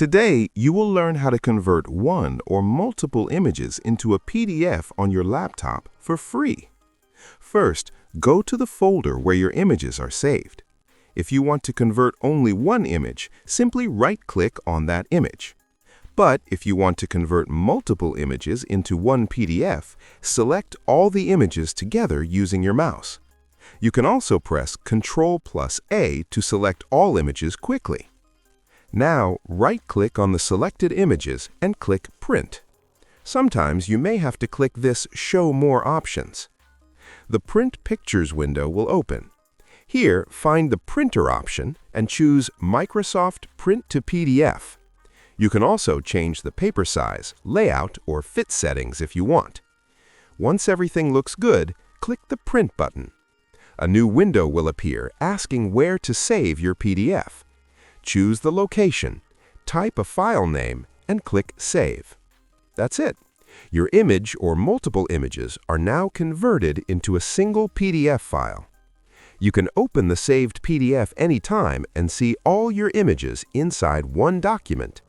Today, you will learn how to convert one or multiple images into a PDF on your laptop for free. First, go to the folder where your images are saved. If you want to convert only one image, simply right-click on that image. But if you want to convert multiple images into one PDF, select all the images together using your mouse. You can also press Ctrl+A to select all images quickly. Now, right-click on the selected images and click Print. Sometimes you may have to click this Show More options. The Print Pictures window will open. Here, find the Printer option and choose Microsoft Print to PDF. You can also change the paper size, layout, or fit settings if you want. Once everything looks good, click the Print button. A new window will appear asking where to save your PDF. Choose the location, type a file name, and click Save. That's it. Your image or multiple images are now converted into a single PDF file. You can open the saved PDF anytime and see all your images inside one document.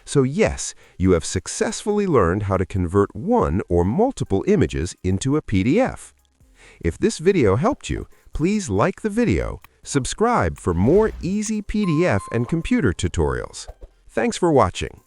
So yes, you have successfully learned how to convert one or multiple images into a PDF. If this video helped you, please like the video, subscribe for more easy PDF and computer tutorials. Thanks for watching.